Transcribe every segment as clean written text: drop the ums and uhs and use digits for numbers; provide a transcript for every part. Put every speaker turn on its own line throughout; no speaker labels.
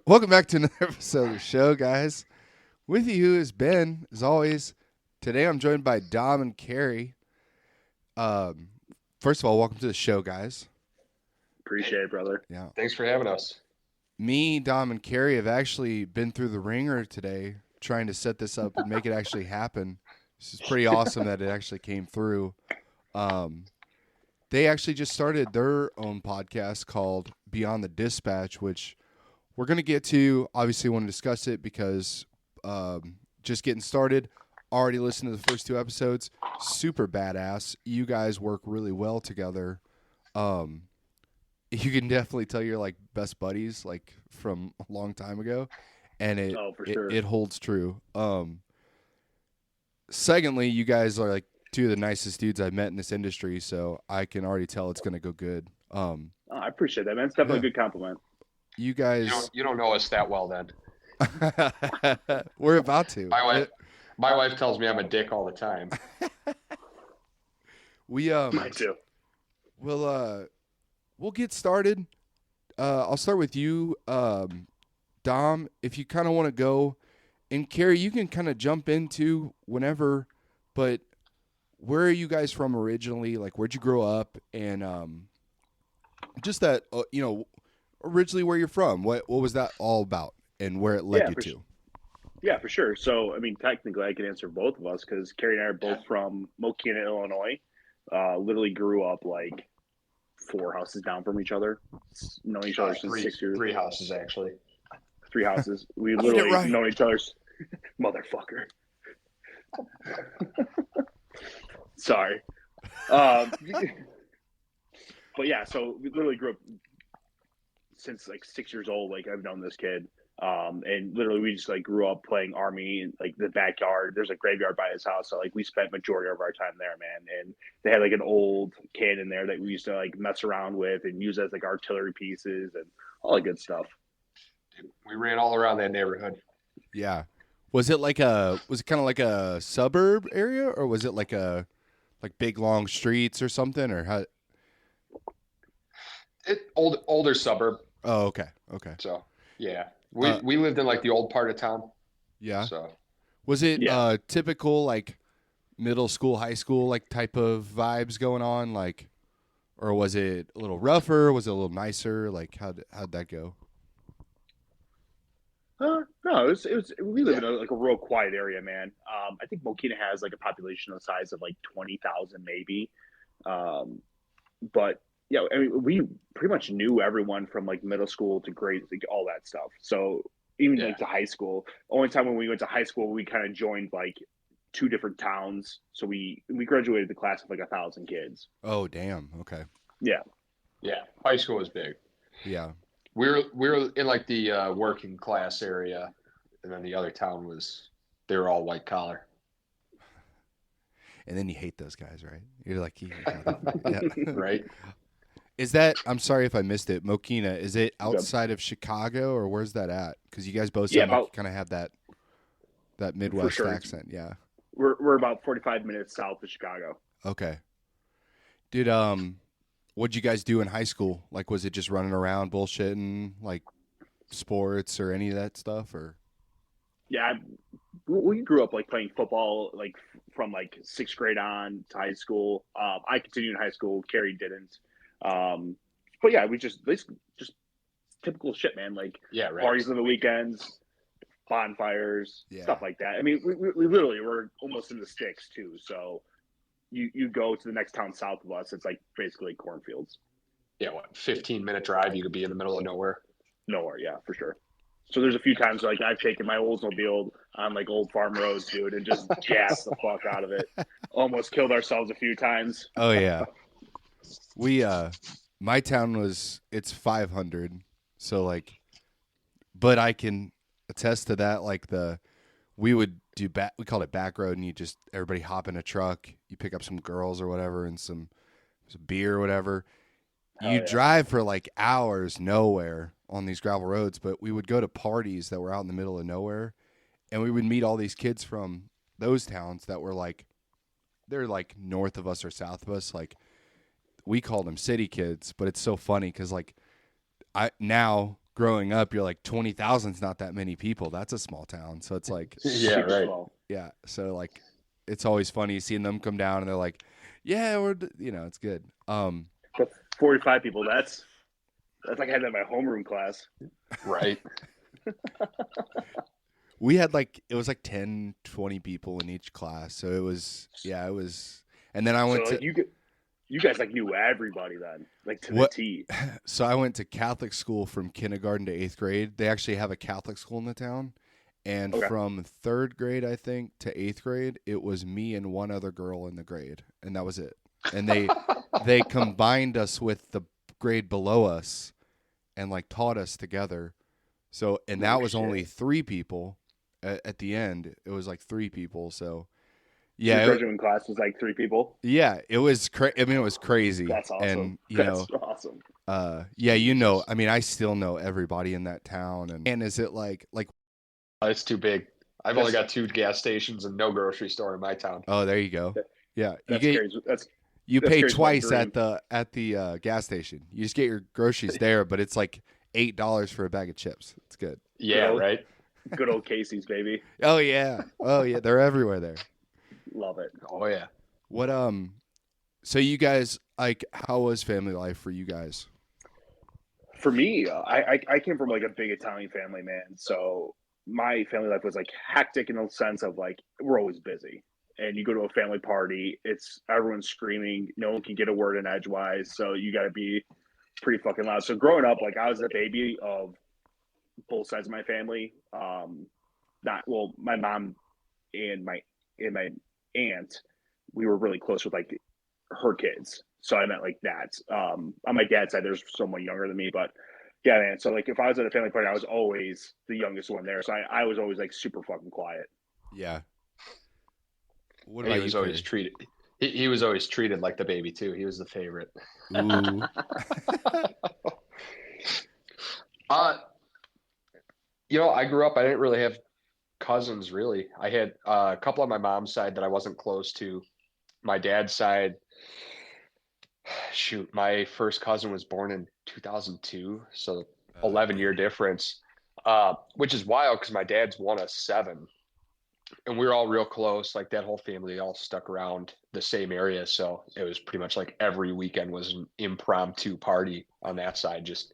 Welcome back to another episode of the show, guys. With you is Ben, as always. Today I'm joined by Dom and Carey. Um, First of all, welcome to the show, guys.
Appreciate it, brother.
Yeah.
Thanks for having us.
Me, Dom, and Carey have actually been through the ringer today trying to set this up and make it actually happen. This is pretty awesome that it actually came through. They actually just started their own podcast called Beyond the Dispatch, which we're going to get to. Obviously, want to discuss it because just getting started. Already listened to the first two episodes. Super badass. You guys work really well together. You can definitely tell you're like best buddies, like from a long time ago, and
For sure.
it holds true. Secondly, you guys are like two of the nicest dudes I've met in this industry, so I can already tell it's going to go good.
I appreciate that, man. It's definitely a good compliment.
You guys,
You don't know us that well, then.
we're about to.
My wife tells me I'm a dick all the time.
Mine too.
We'll get started. I'll start with you, Dom. If you kind of want to go, and Carey, you can kind of jump into whenever. But where are you guys from originally? Like, where'd you grow up? And just that, originally where you're from. What was that all about, and where it led you to?
Yeah, for sure. So, I mean, technically, I can answer both of us because Carey and I are both from Mokina, Illinois. Literally grew up like 4 houses down from each other. Known each other since 6 years.
3 houses, actually.
3 houses. We literally known each other's motherfucker. Sorry. But yeah, so we literally grew up since like 6 years old. Like I've known this kid. And literally we just like grew up playing Army in like the backyard. There's a graveyard by his house. So like we spent majority of our time there, man. And they had like an old cannon there that we used to like mess around with and use as like artillery pieces and all that good stuff.
We ran all around that neighborhood.
Yeah. Was it kind of like a suburb area, or was it like big long streets or something, or how?
Older suburb.
Oh, okay.
So yeah, we lived in like the old part of town.
Yeah.
So
was it typical like middle school, high school like type of vibes going on, like, or was it a little rougher? Was it a little nicer? Like how'd that go?
No, it was. We live in a real quiet area, man. I think Mokina has like a population of the size of like 20,000, maybe. But yeah, I mean, we pretty much knew everyone from like middle school to grade, like all that stuff. So even like to high school. Only time when we went to high school, we kind of joined like 2 different towns. So we graduated the class of like 1,000 kids.
Oh, damn. Okay.
Yeah.
High school was big.
Yeah.
We were in like the working class area, and then the other town they were all white collar.
And then you hate those guys, right? You're like,
Right?
Is that? I'm sorry if I missed it. Mokina, is it outside of Chicago, or where's that at? Because you guys both sound like you kind of have that Midwest accent. Yeah.
We're about 45 minutes south of Chicago.
Okay. Dude, what'd you guys do in high school? Like, was it just running around bullshitting, like sports or any of that stuff, or?
Yeah, we grew up like playing football, like from like 6th grade on to high school. I continued in high school. Carey didn't. But yeah, we just typical shit, man. Like parties on the weekends, bonfires, stuff like that. I mean, we literally were almost in the sticks too. So you go to the next town south of us, it's like basically cornfields.
Yeah, 15-minute drive, you could be in the middle of nowhere.
Nowhere, yeah, for sure. So there's a few times like I've taken my Oldsmobile on like old farm roads, dude, and just gassed the fuck out of it. Almost killed ourselves a few times.
Oh yeah. We my town it's 500. So like, but I can attest to that. Like we would do we called it back road, and everybody hop in a truck, you pick up some girls or whatever and some beer or whatever. You drive for like hours nowhere on these gravel roads, but we would go to parties that were out in the middle of nowhere, and we would meet all these kids from those towns that were like, they're like north of us or south of us. Like we called them city kids, but it's so funny because like now growing up, you're like 20,000's not that many people. That's a small town. So it's like,
Yeah,
Super
right.
small.
yeah. So like, it's always funny seeing them come down and they're like, yeah, it's good.
But 45 people, that's like I had that in my homeroom class.
Right.
We had it was like 10, 20 people in each class. So it was. And then I
So
went
like,
to
you guys like knew everybody then, like to the
what?
T.
So I went to Catholic school from kindergarten to 8th grade. They actually have a Catholic school in the town. And
Okay.
from 3rd grade, I think, to 8th grade, it was me and one other girl in the grade. And that was it. And they combined us with the grade below us and taught us together. So, and that was
shit.
only 3 people at the end. It was like 3 people. So,
Your
yeah,
graduating class was like 3 people.
it was I mean, it was crazy.
That's awesome.
And,
That's awesome.
I mean, I still know everybody in that town. And is it like,
It's too big. I've only got 2 gas stations and no grocery store in my town.
oh, there you go. Yeah.
That's crazy.
You
That's
pay
Carey's
twice
dream.
at the gas station. You just get your groceries there, but it's like $8 for a bag of chips. It's good.
Yeah,
old-
right.
Good old Casey's, baby.
Oh yeah. They're everywhere there.
Love it.
Oh yeah.
What so you guys, how was family life for you guys?
For me, I came from like a big Italian family, man. So my family life was like hectic in the sense of like we're always busy. And you go to a family party, it's everyone's screaming, no one can get a word in edgewise, so you got to be pretty fucking loud. So growing up, like I was the baby of both sides of my family. My mom and my aunt, we were really close with like her kids. So I meant like that. On my dad's side, there's someone younger than me, but yeah, man. So like if I was at a family party, I was always the youngest one there. So I was always like super fucking quiet.
Yeah. What
And
about
he was
you,
always
Carey?
treated. He was always treated like the baby too. He was the favorite.
Ooh.
Uh, I grew up. I didn't really have cousins. Really, I had a couple on my mom's side that I wasn't close to. My dad's side, shoot, my first cousin was born in 2002, so 11-year difference, which is wild because my dad's one of 7, and we were all real close. Like that whole family all stuck around the same area, so it was pretty much like every weekend was an impromptu party on that side. Just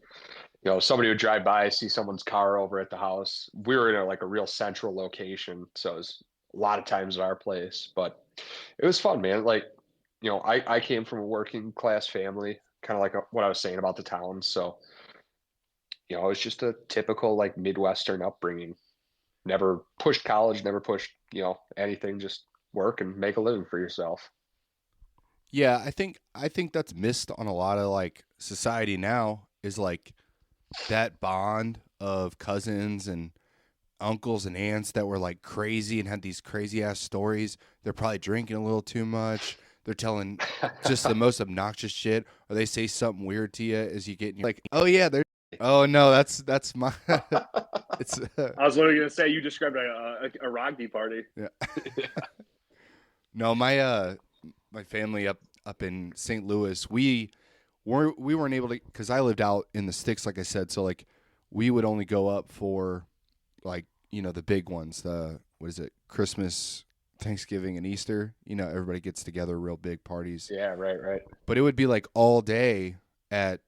somebody would drive by, see someone's car over at the house. We were in a real central location, so it was a lot of times at our place, but it was fun, man. I came from a working class family, kind of like what I was saying about the town. So, it was just a typical Midwestern upbringing. Never pushed college, never pushed, anything, just work and make a living for yourself.
Yeah, I think that's missed on a lot of society now is that bond of cousins and uncles and aunts that were crazy and had these crazy ass stories. They're probably drinking a little too much. They're telling just the most obnoxious shit, or they say something weird to you as you get in your, oh yeah, they're oh no, that's my it's
I was literally gonna say you described a rugby party.
yeah. No, my family up in St. Louis, we weren't able to because I lived out in the sticks, like I said. So we would only go up for the big ones. The what is it? Christmas, Thanksgiving, and Easter. Everybody gets together, real big parties.
Yeah, right.
But it would be all day at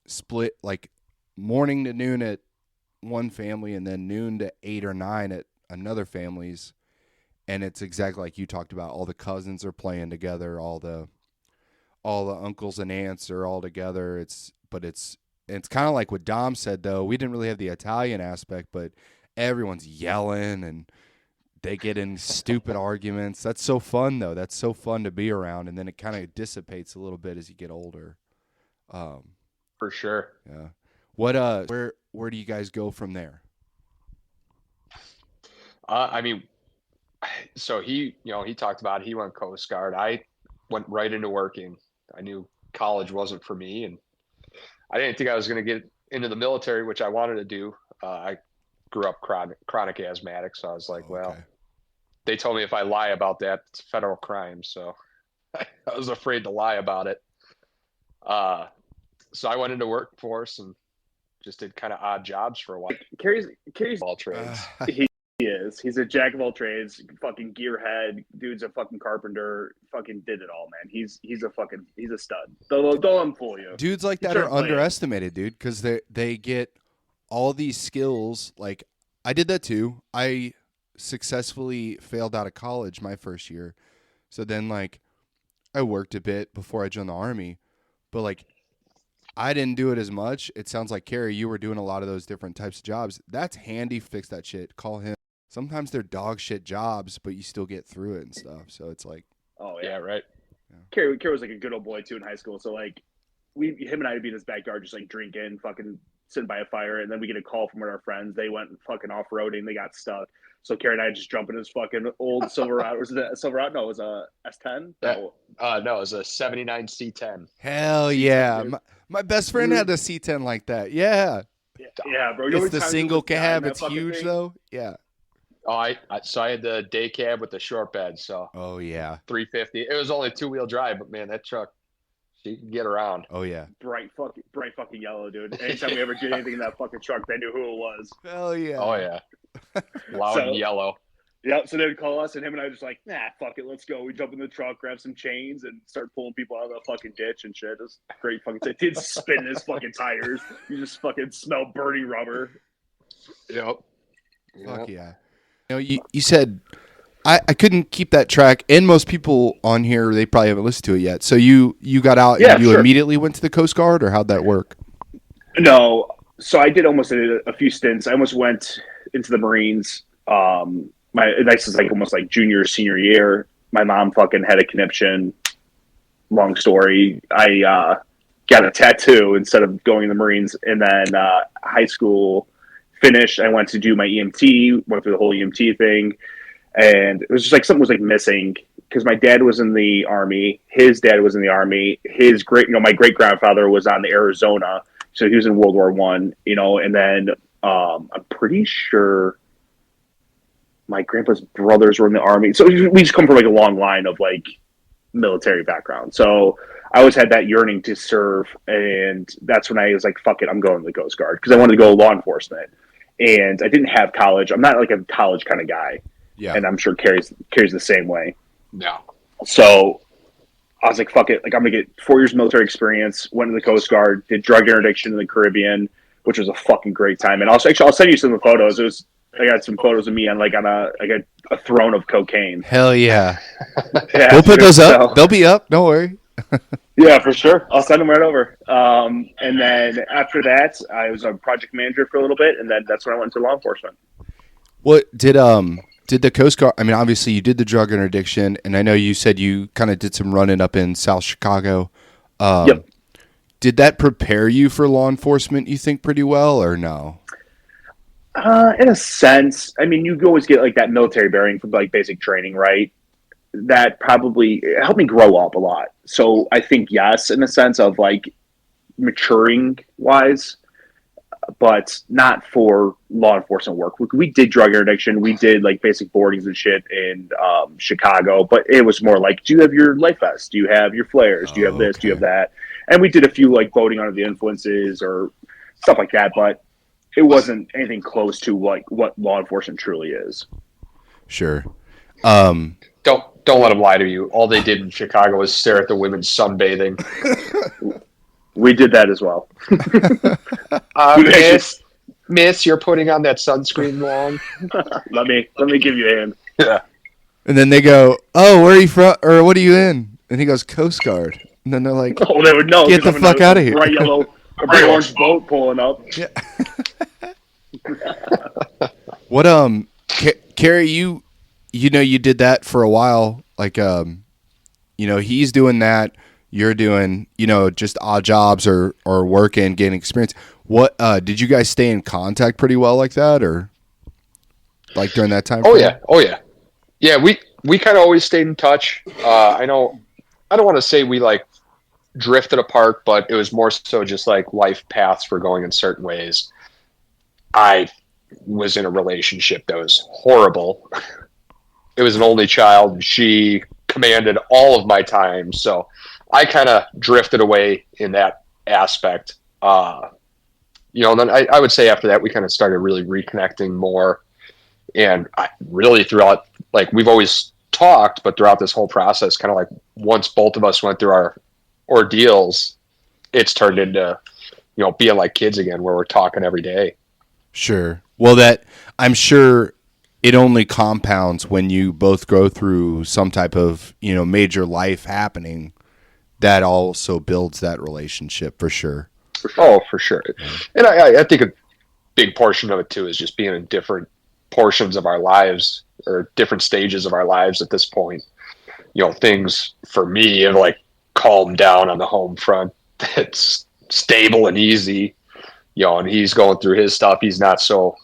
split morning to noon at one family, and then noon to 8 or 9 at another family's. And it's exactly like you talked about. All the cousins are playing together. All the uncles and aunts are all together. It's kind of like what Dom said, though. We didn't really have the Italian aspect, but everyone's yelling and they get in stupid arguments. That's so fun, though. That's so fun to be around, and then it kind of dissipates a little bit as you get older.
For sure.
Yeah. What where do you guys go from there?
I mean, so he talked about he went Coast Guard. I went right into working. I knew college wasn't for me, and I didn't think I was going to get into the military, which I wanted to do. I grew up chronic asthmatic, so I was like, well, they told me if I lie about that, it's a federal crime. So I was afraid to lie about it. So I went into workforce and just did kind of odd jobs for a while.
Carey's
All trades.
he is. He's a jack of all trades, fucking gearhead. Dude's a fucking carpenter. Fucking did it all, man. He's a stud. Don't let him fool you.
Dudes like that are underestimated, dude, because they get all these skills. Like, I did that too. I successfully failed out of college my first year. So then, like, I worked a bit before I joined the Army. But, like, I didn't do it as much. It sounds like, Carey, you were doing a lot of those different types of jobs. That's handy. Fix that shit. Call him. Sometimes they're dog shit jobs, but you still get through it and stuff. So it's like,
oh
yeah, right.
Yeah. Carey was like a good old boy too in high school. So like, him and I would be in his backyard just like drinking, fucking sitting by a fire, and then we get a call from one of our friends. They went fucking off roading. They got stuck. So Carey and I just jump in his fucking old Silverado. Was it a Silverado? No, it was a S10.
No, it was a '79 C10.
Hell yeah! My best friend had a C10 like that. Yeah.
Yeah, bro.
It's the single cab. It's huge though. Yeah.
Oh, so I had the day cab with the short bed. So.
Oh yeah.
350. It was only 2-wheel drive, but man, that truck, she can get around.
Oh yeah.
Bright fucking yellow, dude. Anytime we ever did anything in that fucking truck, they knew who it was.
Hell yeah.
Oh yeah. Loud and yellow.
Yeah, so they would call us, and him and I were just like, nah, fuck it, let's go. We jump in the truck, grab some chains, and start pulling people out of the fucking ditch and shit. It was great fucking shit. He'd spin his fucking tires. You just fucking smell burning rubber.
Yep.
Fuck yeah. You know, you said I couldn't keep that track, and most people on here, they probably haven't listened to it yet. So you got out and you immediately went to the Coast Guard, or how'd that work?
No. So I did a few stints. I almost went into the Marines. This is like almost like junior, senior year. My mom fucking had a conniption. Long story. I got a tattoo instead of going in the Marines, and then high school finished. I went to do my EMT, went through the whole EMT thing, and it was just like something was like missing because my dad was in the Army. His dad was in the Army. My great grandfather was on the Arizona, so he was in World War I. And then I'm pretty sure my grandpa's brothers were in the Army. So we just come from like a long line of like military background. So I always had that yearning to serve. And that's when I was like, fuck it, I'm going to the Coast Guard because I wanted to go law enforcement. And I didn't have college. I'm not like a college kind of guy.
Yeah.
And I'm sure Carey's the same way.
Yeah.
So I was like, fuck it. Like I'm going to get 4 years of military experience, went to the Coast Guard, did drug interdiction in the Caribbean, which was a fucking great time. And also, actually, I'll send you some of the photos. I got some photos of me on a throne of cocaine.
Hell yeah.
Yeah,
we'll put those up. They'll be up. Don't worry.
Yeah, for sure. I'll send them right over. And then after that, I was a project manager for a little bit, and then that's when I went into law enforcement.
What did the Coast Guard? I mean, obviously you did the drug interdiction, and I know you said you kind of did some running up in South Chicago.
Yep.
Did that prepare you for law enforcement? You think pretty well, or no?
In a sense, I mean, you always get like that military bearing from like basic training, right? That probably helped me grow up a lot. So I think yes, in a sense of like maturing wise, but not for law enforcement work. We did drug interdiction. We did like basic boardings and shit in Chicago, but it was more like, do you have your life vest? Do you have your flares? Do you have this? Do you have that? And we did a few like boating under the influences or stuff like that, but it wasn't anything close to like what law enforcement truly is.
Sure.
Don't let them lie to you. All they did in Chicago was stare at the women sunbathing.
We did that as well.
Miss, you're putting on that sunscreen wrong.
let me give you a hand.
Yeah.
And then they go, "Oh, where are you from? Or what are you in?" And he goes, "Coast Guard." And then they're like,
"Oh, they would know.
Get the fuck out of here!"
Bright yellow, a bright orange boat pulling up.
Yeah. What Carey, you know you did that for a while. Like he's doing that. You're doing just odd jobs or working, getting experience. What did you guys stay in contact pretty well like that, or like during that time?
Oh yeah. We kind of always stayed in touch. I don't want to say we like drifted apart, but it was more so just like life paths were going in certain ways. I was in a relationship that was horrible. It was an only child, and she commanded all of my time. So I kind of drifted away in that aspect. And then I would say after that, we kind of started really reconnecting more. And really throughout, like we've always talked, but throughout this whole process, kind of like once both of us went through our ordeals, it's turned into, being like kids again, where we're talking every day.
Sure. Well, I'm sure it only compounds when you both go through some type of, major life happening. That also builds that relationship for sure.
Oh, for sure. And I think a big portion of it too is just being in different portions of our lives or different stages of our lives at this point. Things for me have like calmed down on the home front. It's stable and easy, and he's going through his stuff. He's not so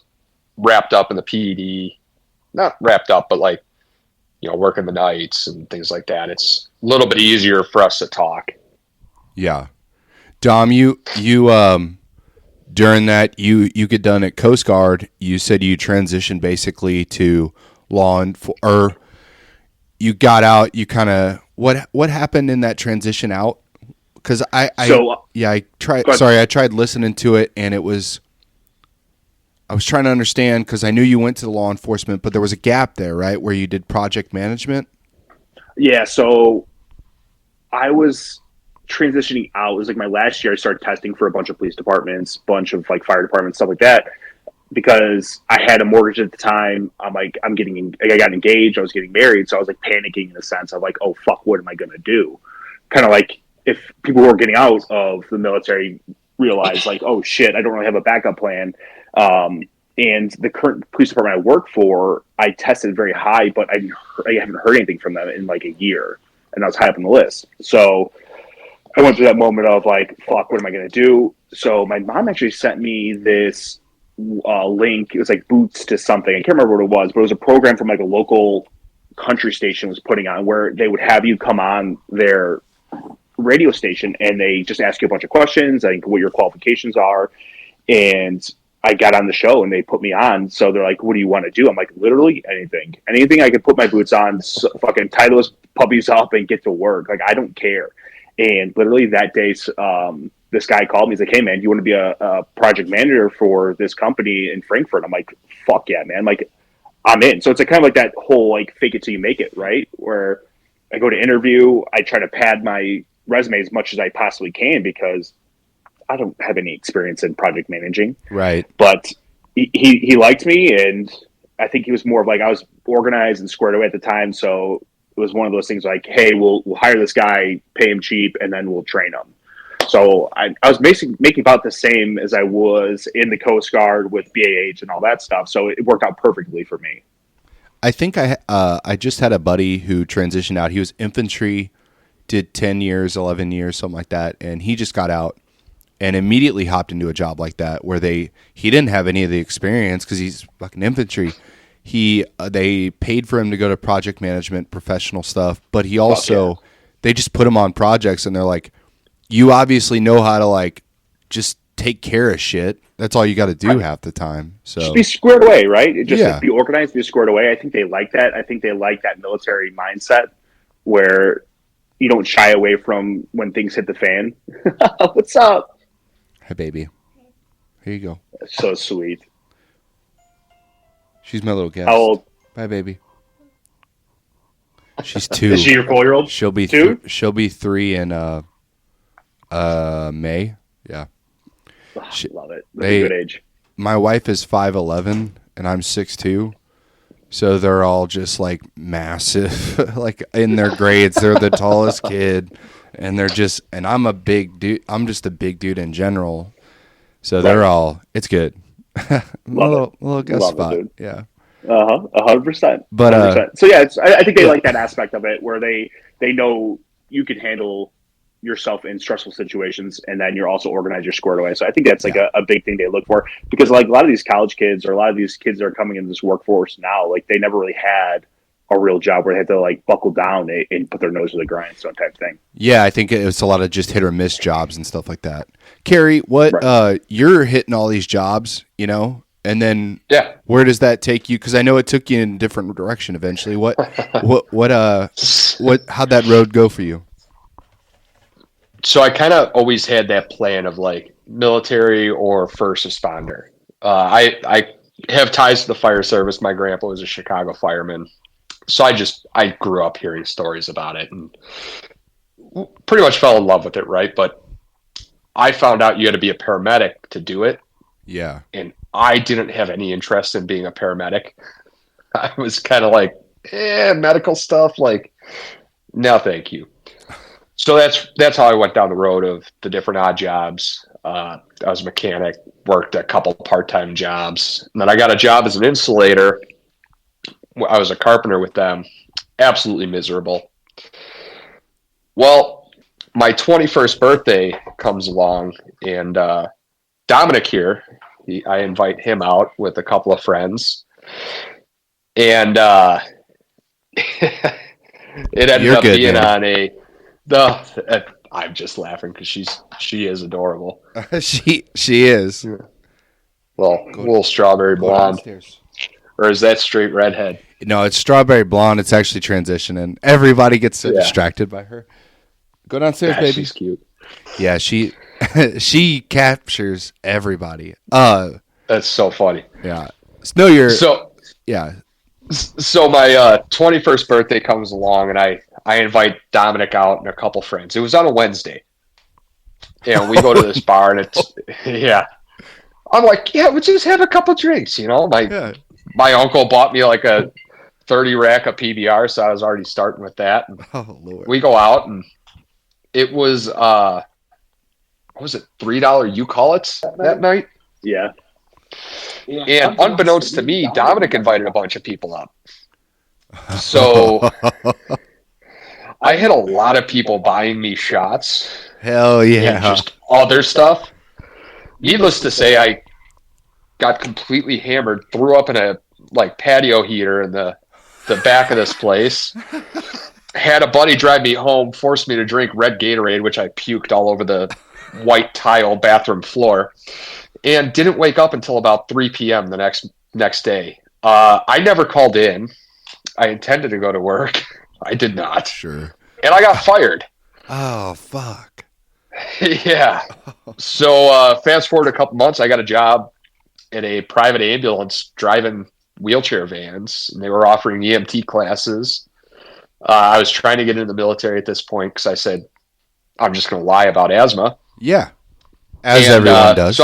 wrapped up in the PED, not wrapped up, but like, working the nights and things like that. It's a little bit easier for us to talk.
Yeah. Dom, you during that you get done at Coast Guard, you said you transitioned basically to or you got out, you kind of what happened in that transition out? Cuz I tried listening to it, and I was trying to understand, cuz I knew you went to the law enforcement, but there was a gap there, right, where you did project management?
Yeah, so I was transitioning out. It was like my last year. I started testing for a bunch of police departments, bunch of like fire departments, stuff like that, because I had a mortgage at the time. I got engaged. I was getting married, so I was like panicking in the sense of like, oh fuck, what am I gonna do? Kind of like if people who are getting out of the military realize like, oh shit, I don't really have a backup plan. And the current police department I work for, I tested very high, but I haven't heard anything from them in like a year, and I was high up on the list. So I went through that moment of like, fuck, what am I going to do? So my mom actually sent me this link. It was like Boots to something. I can't remember what it was, but it was a program from like a local country station was putting on, where they would have you come on their radio station and they just ask you a bunch of questions, like what your qualifications are. And I got on the show and they put me on. So they're like, what do you want to do? I'm like, literally anything I could put my boots on, fucking tie those puppies up and get to work. Like, I don't care. And literally that day, this guy called me. He's like, hey man, do you want to be a project manager for this company in Frankfurt? I'm like, fuck yeah, man. Like, I'm in. So it's like kind of like that whole like fake it till you make it, right? Where I go to interview, I try to pad my resume as much as I possibly can, because I don't have any experience in project managing.
Right.
But he liked me, and I think he was more of like, I was organized and squared away at the time. So it was one of those things like, hey, we'll hire this guy, pay him cheap, and then we'll train him. So I was basically making about the same as I was in the Coast Guard with BAH and all that stuff. So it worked out perfectly for me.
I think I just had a buddy who transitioned out. He was infantry, did 10 years, 11 years, something like that. And he just got out and immediately hopped into a job like that, where he didn't have any of the experience because he's fucking infantry. They paid for him to go to project management, professional stuff, but he also, they just put him on projects, and they're like, you obviously know how to like just take care of shit. That's all you got to do half the time. So
just be squared away, right? Just be organized, be squared away. I think they like that. I think they like that military mindset where you don't shy away from when things hit the fan. What's up?
Hey, baby. Here you go.
That's so sweet.
She's my little guest.
How old?
Bye, baby. She's 2.
Is she your 4-year-old?
She'll be
2.
She'll be 3 in May. Yeah.
Love it. That's a good age.
My wife is 5'11" and I'm 6'2", so they're all just like massive. Like in their grades, they're the tallest kid, and and I'm a big dude. I'm just a big dude in general. So they're all. It's good. little guest spot. Yeah.
100%.
But
100%. So yeah, I think they like that aspect of it, where they know you can handle yourself in stressful situations, and then you're also organized, you're squared away. So I think that's like a big thing they look for, because like a lot of these college kids, or a lot of these kids that are coming into this workforce now, like they never really had a real job where they had to like buckle down and put their nose to the grindstone type thing.
Yeah, I think it's a lot of just hit or miss jobs and stuff like that. Carey, you're hitting all these jobs, and then where does that take you? Because I know it took you in a different direction eventually. How'd that road go for you?
So I kind of always had that plan of like military or first responder. I have ties to the fire service. My grandpa was a Chicago fireman, so I grew up hearing stories about it and pretty much fell in love with it, right? But I found out you had to be a paramedic to do it,
Yeah.
and I didn't have any interest in being a paramedic. I was kind of like, medical stuff, like, no, thank you. So that's how I went down the road of the different odd jobs. I was a mechanic, worked a couple part-time jobs, and then I got a job as an insulator. I was a carpenter with them. Absolutely miserable. Well, my 21st birthday comes along, and Dominic here, I invite him out with a couple of friends, and it ended
You're
up
good,
being
man.
I'm just laughing because she is adorable.
she is.
Well, a little strawberry blonde,
downstairs.
or is that straight redhead?
No, it's strawberry blonde. It's actually transitioning. Everybody gets so
Yeah.
distracted by her. Go downstairs,
God,
baby.
she's cute.
Yeah, she she captures everybody.
That's so funny.
Yeah. No, you're.
So
Yeah.
my 21st birthday comes along, and I invite Dominic out and a couple friends. It was on a Wednesday, and we go to this bar, and it's yeah. I'm like, yeah, we'll just have a couple drinks, you know. My uncle bought me like a 30 rack of PBR, so I was already starting with that. And
Oh Lord.
we go out, and it was what was it, $3 you call it that night?
Yeah.
And unbeknownst to me, Dominic invited a bunch of people up. So I had a lot of people buying me shots
Hell
and
yeah.
just other stuff. Needless to say, I got completely hammered, threw up in a patio heater in the back of this place. Had a buddy drive me home, forced me to drink red Gatorade, which I puked all over the white tile bathroom floor, and didn't wake up until about 3 p.m. the next day. I never called in. I intended to go to work. I did not.
Sure.
And I got fired.
Oh fuck.
Yeah. So fast forward a couple months, I got a job at a private ambulance driving wheelchair vans, and they were offering EMT classes. I was trying to get into the military at this point because I said, I'm just going to lie about asthma.
Yeah. As everyone does.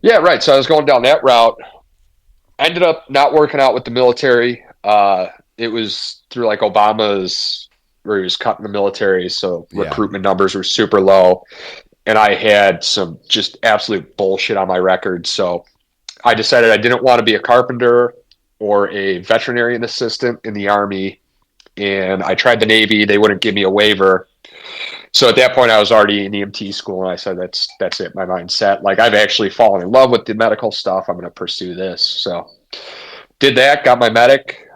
Yeah, right. So I was going down that route. I ended up not working out with the military. It was through Obama's, where he was cutting the military, so recruitment numbers were super low. And I had some just absolute bullshit on my record. So I decided I didn't want to be a carpenter or a veterinarian assistant in the Army. And I tried the Navy. They wouldn't give me a waiver. So at that point, I was already in EMT school, and I said, that's it, my mind's set. I've actually fallen in love with the medical stuff. I'm going to pursue this. So did that, got my medic.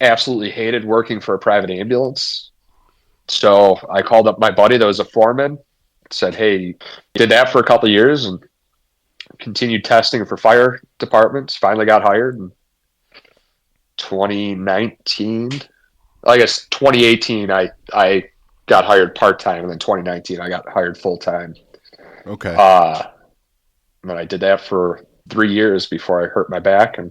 Absolutely hated working for a private ambulance. So I called up my buddy that was a foreman, said, hey, did that for a couple of years and continued testing for fire departments, finally got hired in 2019. I guess 2018, I got hired part-time, and then 2019, I got hired full-time.
Okay.
And then I did that for 3 years before I hurt my back, and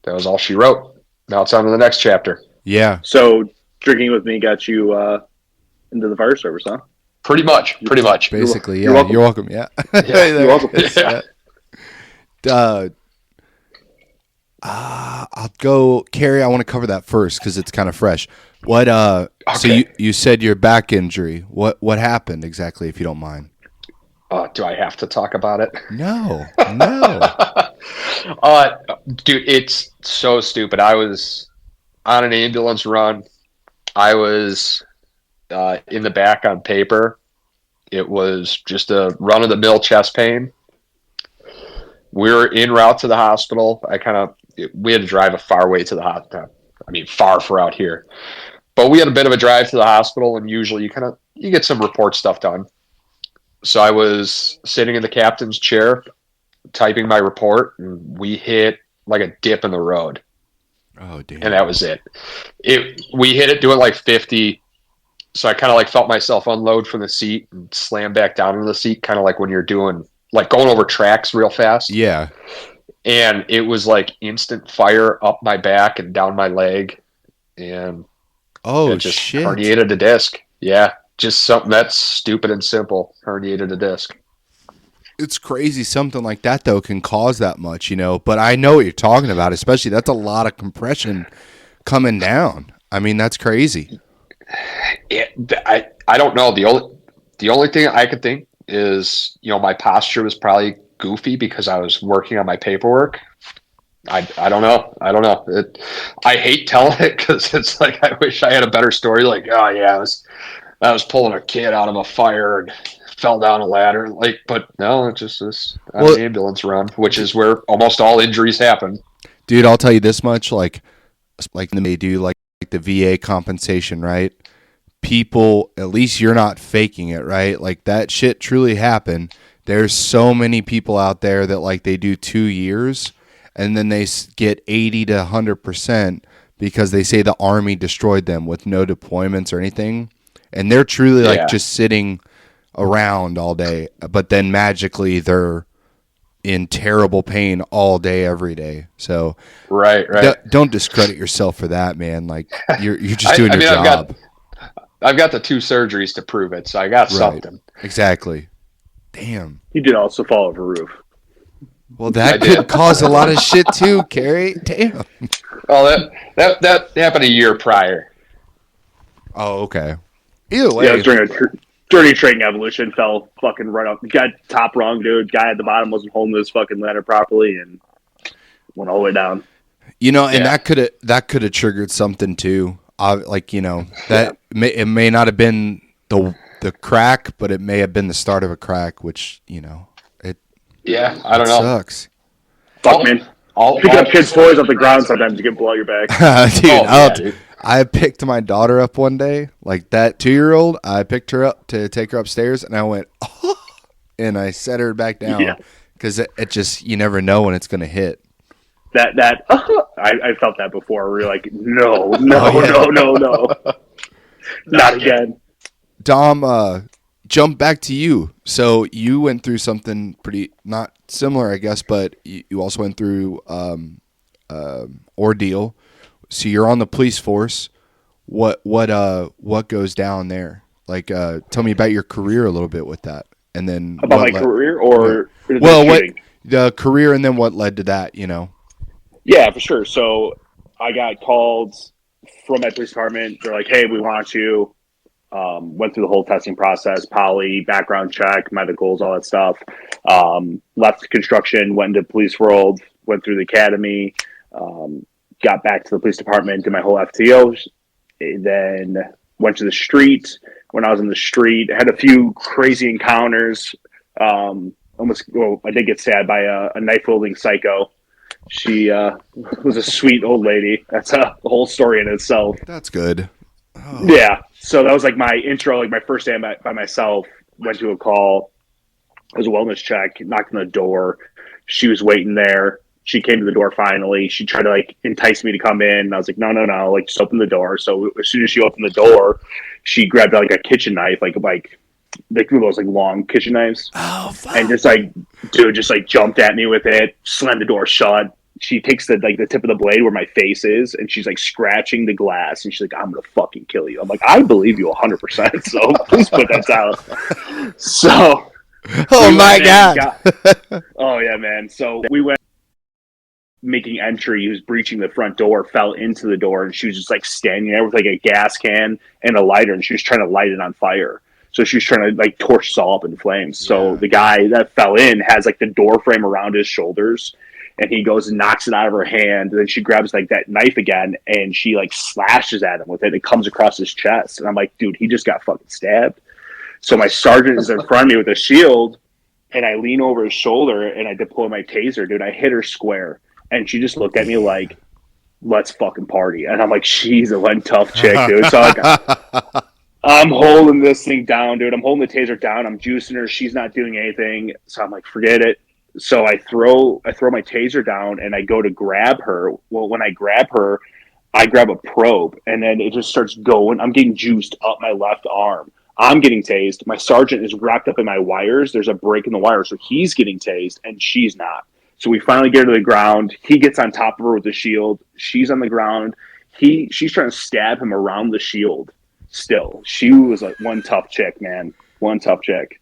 that was all she wrote. Now it's on to the next chapter.
Yeah.
So drinking with me got you into the fire service, huh?
Pretty much.
Basically,
You're
yeah.
welcome.
You're welcome. Yeah.
You're welcome.
Yeah. I'll go, Carey. I want to cover that first because it's kind of fresh. What? So you said your back injury. What happened exactly, if you don't mind?
Do I have to talk about it?
No.
Dude, it's so stupid. I was on an ambulance run. I was in the back on paper. It was just a run-of-the-mill chest pain. We were en route to the hospital. We had to drive a far way to the hospital. I mean, far for out here. But we had a bit of a drive to the hospital, and usually you get some report stuff done. So I was sitting in the captain's chair, typing my report, and we hit a dip in the road.
Oh, damn.
And that was it. We hit it doing 50. So I kind of like felt myself unload from the seat and slam back down into the seat, kind of like when you're doing like going over tracks real fast.
Yeah.
And it was like instant fire up my back and down my leg, and
Oh
it just
shit.
herniated a disc. Yeah, just something that's stupid and simple. Herniated a disc.
It's crazy something like that though can cause that much, you know. But I know what you're talking about, especially that's a lot of compression coming down. I mean, that's crazy.
I don't know. The only thing I could think is, my posture was probably goofy because I was working on my paperwork. I don't know. I hate telling it because it's like I wish I had a better story. Like, oh yeah, I was pulling a kid out of a fire and fell down a ladder. Like, but no, it's just this an ambulance run, which is where almost all injuries happen.
Dude, I'll tell you this much: like they do like the VA compensation, right? People, at least you're not faking it, right? Like that shit truly happened. There's so many people out there that like they do 2 years and then they get 80 to 100% because they say the Army destroyed them with no deployments or anything. And they're truly like just sitting around all day, but then magically they're in terrible pain all day, every day. So
right.
Don't discredit yourself for that, man. Like you're just doing your job.
I've got the 2 surgeries to prove it, so I got something.
Exactly. Damn.
He did also fall off a roof.
Well, that could cause a lot of shit too, Carey. Damn.
Oh, that happened a year prior.
Oh, okay. Either way.
Yeah, it was during a dirty training evolution, fell fucking right up. Got top rung, dude. Guy at the bottom wasn't holding his fucking ladder properly and went all the way down.
You know, and that could have triggered something too. It may not have been the crack, but it may have been the start of a crack, which
I don't know.
Sucks.
Fuck, man. Picking up kids' toys off the ground sometimes you can blow out your back.
Dude, I picked my daughter up one day, like that 2-year-old. I picked her up to take her upstairs, and I went, oh, and I set her back down because it just, you never know when it's going to hit.
I felt that before. We were like, no, not again.
Dom, jump back to you. So you went through something pretty not similar, I guess, but you also went through ordeal. So you're on the police force. What goes down there? Like, tell me about your career a little bit with that, and then
about my career or
the career, and then what led to that? You know.
Yeah, for sure. So I got called from my police department. They're like, "Hey, we want you." Went through the whole testing process, poly, background check, medicals, all that stuff. Left construction, went into police world, went through the academy, got back to the police department, did my whole FTO, then went to the street. When I was in the street, I had a few crazy encounters. I did get stabbed by a knife-wielding psycho. She was a sweet old lady. That's a whole story in itself.
That's good. Oh.
Yeah. So that was like my intro, like my first day by myself. Went to a call. It was a wellness check. Knocked on the door. She was waiting there. She came to the door finally. She tried to like entice me to come in. I was like, no, like just open the door. So as soon as she opened the door, she grabbed like a kitchen knife, like those like long kitchen knives.
Oh, fuck.
And just jumped at me with it, slammed the door shut. She takes the tip of the blade where my face is, and she's like scratching the glass, and she's like, "I'm gonna fucking kill you." I'm like, "I believe you 100%." So please put that down. So,
oh my god!
Oh yeah, man. So we went making entry. He was breaching the front door, fell into the door, and she was just like standing there with like a gas can and a lighter, and she was trying to light it on fire. So she was trying to like torch us all up in flames. So the guy that fell in has like the door frame around his shoulders. And he goes and knocks it out of her hand. And then she grabs like that knife again and she like slashes at him with it. It comes across his chest. And I'm like, dude, he just got fucking stabbed. So my sergeant is in front of me with a shield. And I lean over his shoulder and I deploy my taser, dude. I hit her square. And she just looked at me like, let's fucking party. And I'm like, she's a one tough chick, dude. So I'm holding this thing down, dude. I'm holding the taser down. I'm juicing her. She's not doing anything. So I'm like, forget it. So I throw my taser down and I go to grab her. Well, when I grab her, I grab a probe, and then it just starts going. I'm getting juiced up my left arm. I'm getting tased. My sergeant is wrapped up in my wires. There's a break in the wire, so he's getting tased, and she's not. So we finally get her to the ground. He gets on top of her with the shield. She's on the ground. She's trying to stab him around the shield. Still, she was like one tough chick, man. One tough chick.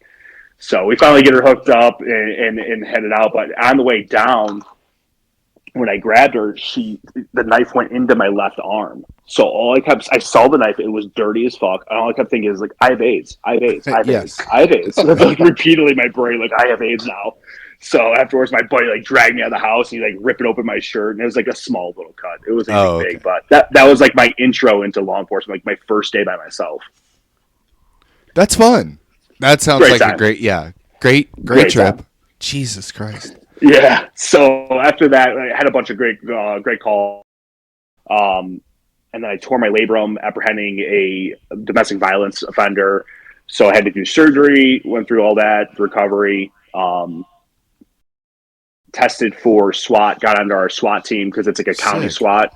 So we finally get her hooked up and headed out. But on the way down, when I grabbed her, the knife went into my left arm. So I saw the knife. It was dirty as fuck. And all I kept thinking is like, I have AIDS. I have AIDS. I have
Yes.
AIDS. I have AIDS. And like repeatedly in my brain, like I have AIDS now. So afterwards, my buddy like dragged me out of the house. He like ripped open my shirt, and it was like a small little cut. It wasn't anything big, but that was like my intro into law enforcement, like my first day by myself.
That's fun. That sounds
Great
like
time.
a great
Great
trip.
time.
Jesus Christ.
Yeah. So after that, I had a bunch of great calls. And then I tore my labrum apprehending a domestic violence offender. So I had to do surgery, went through all that, recovery, tested for SWAT, got onto our SWAT team because it's like a county
Sick.
SWAT.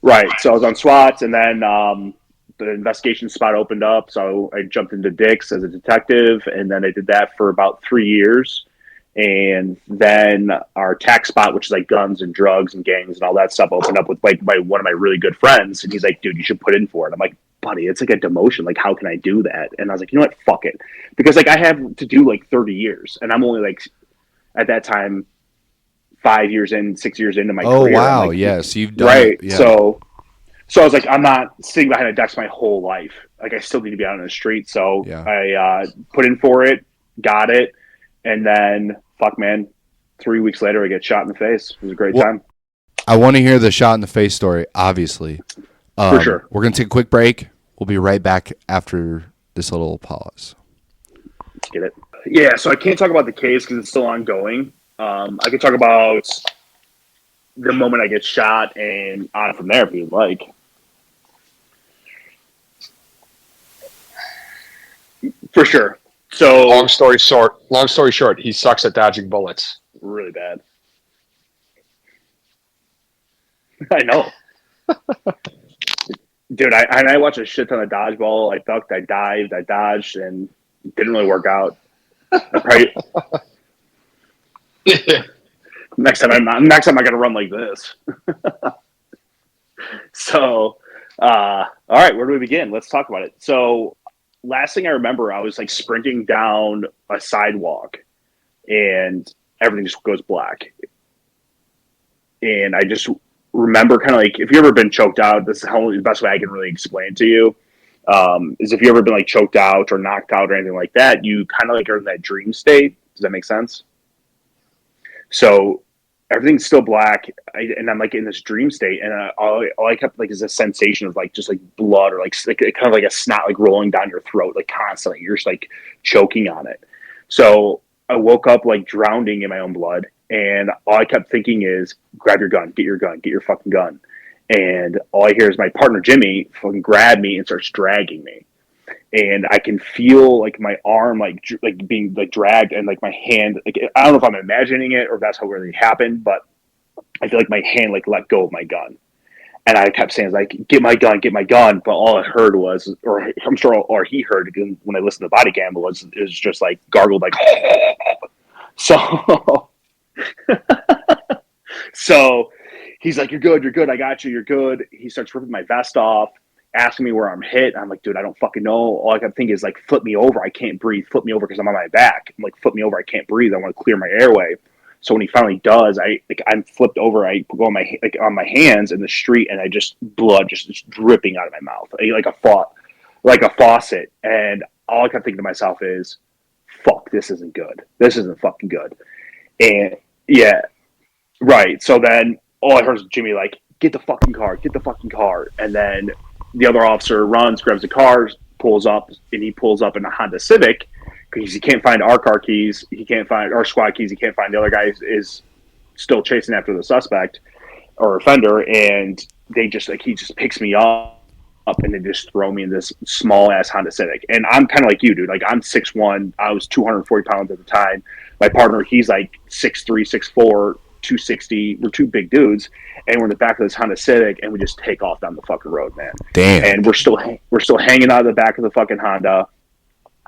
Right. So I was on SWAT, and then the investigation spot opened up. So I jumped into Dick's as a detective, and then I did that for about 3 years. And then our tax spot, which is like guns and drugs and gangs and all that stuff, opened up with like one of my really good friends. And he's like, dude, you should put in for it. I'm like, buddy, it's like a demotion. Like, how can I do that? And I was like, you know what? Fuck it. Because like I have to do like 30 years, and I'm only like at that time 6 years into my career.
Oh wow,
like,
yes, you've done
right.
it. Yeah.
So I was like, I'm not sitting behind a desk my whole life. Like I still need to be out on the street. So
Yeah.
I put in for it, got it, and then fuck man, 3 weeks later I get shot in the face. It was a great time.
I want to hear the shot in the face story, obviously.
For sure.
We're going to take a quick break. We'll be right back after this little pause.
Let's get it. Yeah, so I can't talk about the case because it's still ongoing. I can talk about the moment I get shot and on from there if you'd like. For sure. So
Long story short, he sucks at dodging bullets.
really bad. I know. Dude, I watched a shit ton of dodgeball. I ducked, I dived, I dodged, and it didn't really work out. Next time I gotta run like this. So, all right, where do we begin? Let's talk about it. So, last thing I remember, I was like sprinting down a sidewalk, and everything just goes black. And I just remember kind of like, if you've ever been choked out, this is the best way I can really explain it to you. Is if you've ever been like choked out or knocked out or anything like that, you kind of like are in that dream state. Does that make sense? So everything's still black, and I'm like in this dream state, and all I kept like is a sensation of like just like blood or like kind of like a snot like rolling down your throat like constantly. You're just like choking on it. So I woke up like drowning in my own blood, and all I kept thinking is, grab your gun, get your fucking gun. And all I hear is my partner Jimmy fucking grab me and starts dragging me. And I can feel like my arm like being like dragged, and like my hand, like I don't know if I'm imagining it or if that's how it really happened, but I feel like my hand like let go of my gun. And I kept saying like, get my gun. But all I heard was, or I'm sure, or he heard when I listened to the body cam, it was just like gargled like, so, so he's like, you're good. I got you. You're good. He starts ripping my vest off, asking me where I'm hit. I'm like, dude, I don't fucking know. All I kept thinking is like, flip me over. I can't breathe. Flip me over because I'm on my back. I'm like, flip me over. I can't breathe. I want to clear my airway. So when he finally does, I'm flipped over. I go on my hands in the street, and I just blood just dripping out of my mouth like a faucet. And all I kept thinking to myself is, fuck, this isn't good. This isn't fucking good. And yeah, right. So then all I heard was Jimmy like, get the fucking car. And then the other officer runs, grabs the car, pulls up in a Honda Civic because he can't find our car keys. He can't find our squad keys. He can't find the other guy is still chasing after the suspect or offender. And he just picks me up and they just throw me in this small ass Honda Civic. And I'm kind of like you, dude. Like I'm 6'1". I was 240 pounds at the time. My partner, he's like 6'3", 6'4", 260. We're two big dudes, and we're in the back of this Honda Civic, and we just take off down the fucking road, man.
Damn.
And we're still hanging out of the back of the fucking Honda.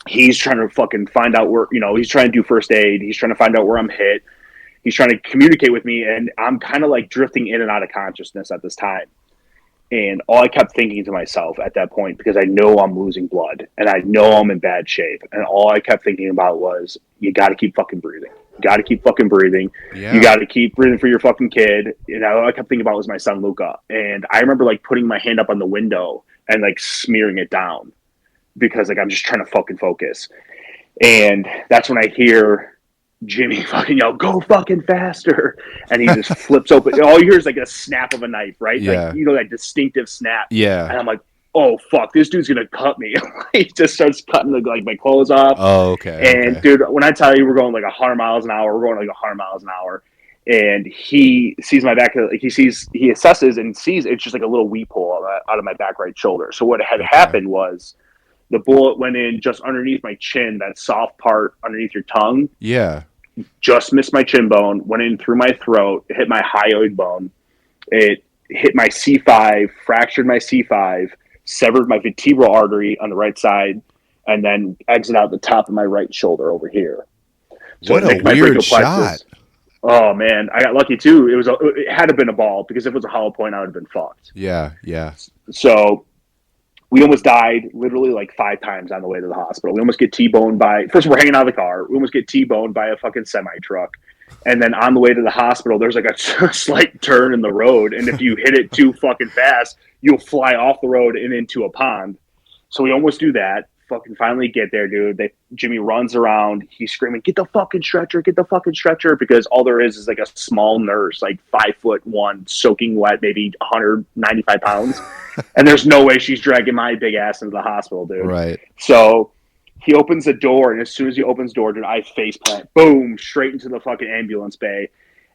He's trying to fucking find out where, he's trying to do first aid. He's trying to find out where I'm hit. He's trying to communicate with me, and I'm kind of like drifting in and out of consciousness at this time. And all I kept thinking to myself at that point, because I know I'm losing blood and I know I'm in bad shape, and all I kept thinking about was, you got to keep fucking breathing. You got to keep fucking breathing.
Yeah.
You got to keep breathing for your fucking kid. And all I kept thinking about was my son, Luca. And I remember like putting my hand up on the window and like smearing it down because like I'm just trying to fucking focus. And that's when I hear Jimmy fucking yell, "Go fucking faster!" And he just flips open. All you hear is like a snap of a knife, right?
Yeah.
Like, that distinctive snap.
Yeah.
And I'm like, oh fuck, this dude's gonna cut me. He just starts cutting like my clothes off.
Oh, okay.
And dude, when I tell you we're going like 100 miles an hour, we're going like 100 miles an hour. And he sees my back, like he assesses and sees it's just like a little weep hole out of my back right shoulder. So what had happened was the bullet went in just underneath my chin, that soft part underneath your tongue.
Yeah.
Just missed my chin bone, went in through my throat, hit my hyoid bone. It hit my C5, fractured my C5, severed my vertebral artery on the right side, and then exit out the top of my right shoulder over here. So
what a weird shot.
Oh man, I got lucky too. It had to have been a ball, because if it was a hollow point, I would have been fucked.
Yeah, yeah.
So we almost died literally like 5 times on the way to the hospital. We almost get T-boned by, first we're hanging out of the car. We almost get T-boned by a fucking semi-truck. And then on the way to the hospital, there's like a slight turn in the road. And if you hit it too fucking fast, you'll fly off the road and into a pond. So we almost do that. Fucking finally get there, dude. Jimmy runs around. He's screaming, "Get the fucking stretcher, get the fucking stretcher." Because all there is like a small nurse, like 5'1", soaking wet, maybe 195 pounds. And there's no way she's dragging my big ass into the hospital, dude.
Right.
So he opens the door, and as soon as he opens the door, dude, I face plant, boom, straight into the fucking ambulance bay.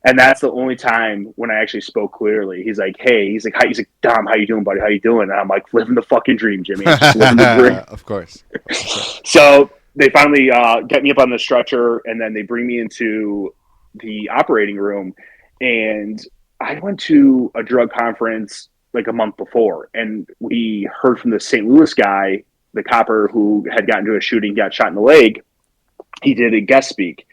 And that's the only time when I actually spoke clearly. He's like, "Hey," he's like, "Dom, how you doing, buddy? How you doing?" And I'm like, "Living the fucking dream, Jimmy. Just living the dream."
Of course.
So they finally get me up on the stretcher, and then they bring me into the operating room. And I went to a drug conference like a month before, and we heard from the St. Louis guy, the copper who had gotten into a shooting, got shot in the leg. He did a guest speak,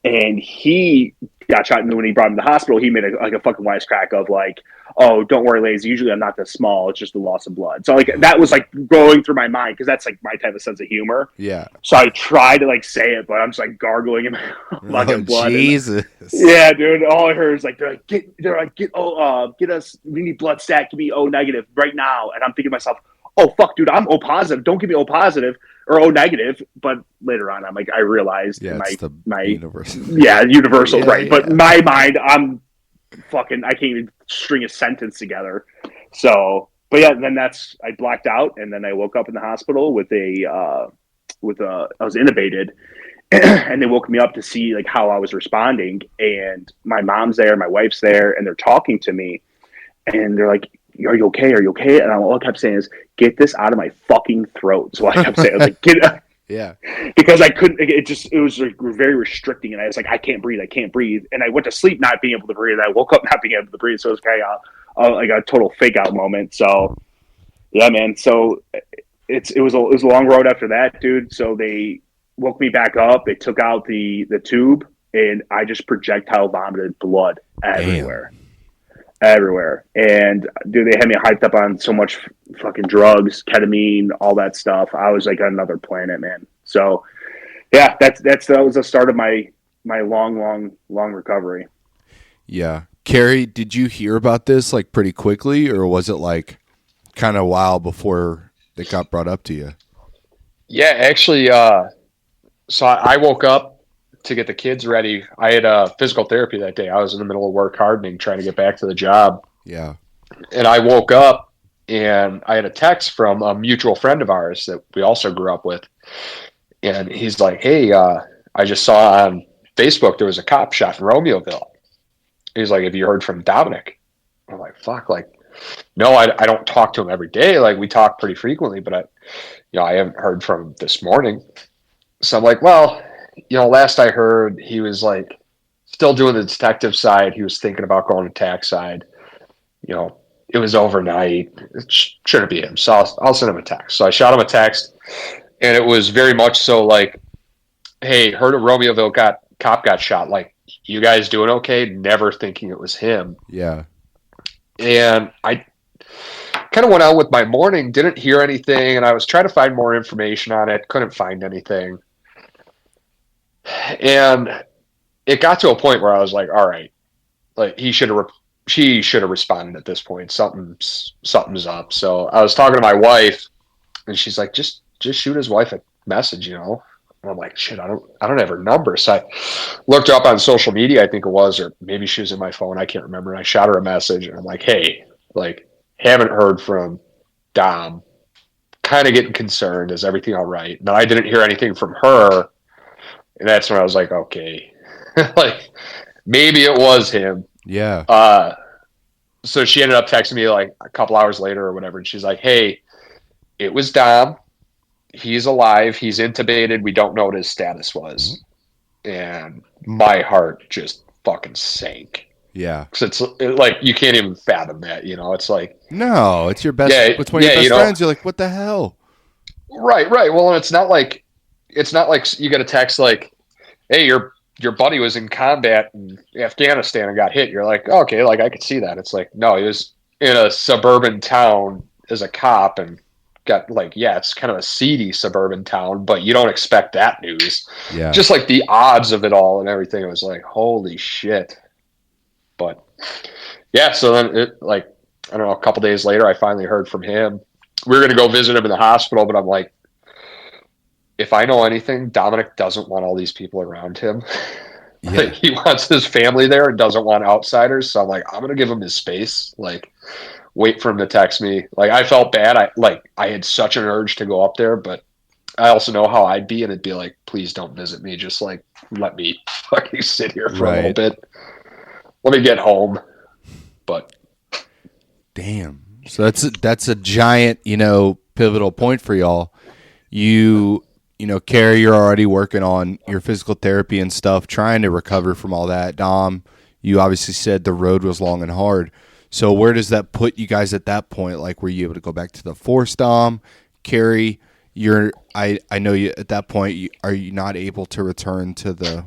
and he got shot. And when he brought him to the hospital, he made a fucking wisecrack of like, "Oh, don't worry, ladies. Usually I'm not this small. It's just the loss of blood." So like that was like going through my mind, because that's like my type of sense of humor.
Yeah.
So I tried to like say it, but I'm just like gargling in my fucking blood.
Jesus.
Yeah, dude. All I heard is like, get us. We need blood stat. Give me O negative right now. And I'm thinking to myself, oh fuck, dude, I'm O positive. Don't give me O positive or O negative. But later on, I'm like, I realized my
universal.
Yeah, universal, right?
Yeah.
But my mind, I'm fucking. I can't even string a sentence together. So, but yeah, then I blacked out, and then I woke up in the hospital with I was intubated. And they woke me up to see like how I was responding, and my mom's there, my wife's there, and they're talking to me, and they're like, "Are you okay? Are you okay?" And all I kept saying is, "Get this out of my fucking throat." So I kept saying, I was like, "Get."
Yeah.
Because I couldn't. It was like very restricting, and I was like, "I can't breathe. I can't breathe." And I went to sleep not being able to breathe. I woke up not being able to breathe. So it was kind of like a total fake out moment. So yeah, man. So it was a long road after that, dude. So they woke me back up. They took out the tube, and I just projectile vomited blood everywhere. Everywhere. And dude, they had me hyped up on so much fucking drugs, ketamine, all that stuff. I was like on another planet, man. So yeah, that was the start of my long recovery.
Yeah. Carey, did you hear about this like pretty quickly, or was it like kind of a while before it got brought up to you?
Yeah, actually, so I woke up to get the kids ready. I had physical therapy that day. I was in the middle of work hardening, trying to get back to the job.
Yeah.
And I woke up, and I had a text from a mutual friend of ours that we also grew up with. And he's like, "Hey, I just saw on Facebook there was a cop shot in Romeoville." He's like, "Have you heard from Dominic?" I'm like, "Fuck, like, no, I don't talk to him every day. Like, we talk pretty frequently, but I haven't heard from him this morning." So I'm like, "Well, last I heard, he was like still doing the detective side. He was thinking about going to tax side. It was overnight. It shouldn't be him. So I'll send him a text. So I shot him a text, and it was very much so like, hey, heard a Romeoville cop got shot. Like, you guys doing okay? Never thinking it was him.
Yeah.
And I kind of went out with my morning, didn't hear anything, and I was trying to find more information on it. Couldn't find anything. And it got to a point where I was like, all right, like she should have responded at this point. Something's up. So I was talking to my wife, and she's like, just shoot his wife a message, And I'm like, shit, I don't have her number. So I looked her up on social media, I think it was, or maybe she was in my phone, I can't remember. And I shot her a message, and I'm like, hey, like, haven't heard from Dom. Kind of getting concerned. Is everything all right? And I didn't hear anything from her, and that's when I was like, okay, like maybe it was him.
Yeah.
So she ended up texting me like a couple hours later or whatever, and she's like, hey, it was Dom. He's alive. He's intubated. We don't know what his status was. And my heart just fucking sank.
Yeah.
Because like, you can't even fathom that, It's like,
no, it's your best.
Yeah,
it's one of your
yeah,
best friends. You're like, what the hell?
Right. Well, and it's not like you get a text like, hey, your buddy was in combat in Afghanistan and got hit. You're like, oh, okay, like I could see that. It's like, no, he was in a suburban town as a cop and got like, yeah, it's kind of a seedy suburban town, but you don't expect that news.
Yeah.
Just like the odds of it all and everything. It was like, holy shit. But yeah, so then it like, I don't know, a couple days later, I finally heard from him. We were going to go visit him in the hospital, but I'm like, if I know anything, Dominic doesn't want all these people around him.
Yeah.
Like, he wants his family there and doesn't want outsiders. So I'm like, I'm going to give him his space. Like, wait for him to text me. Like, I felt bad. I had such an urge to go up there, but I also know how I'd be, and it'd be like, please don't visit me. Just like, let me fucking sit here for a little bit. Let me get home. But
damn. So that's a giant, pivotal point for y'all. Carey, you're already working on your physical therapy and stuff, trying to recover from all that. Dom, you obviously said the road was long and hard. So where does that put you guys at that point? Like, were you able to go back to the force, Dom? Carey, I know you at that point. Are you not able to return to the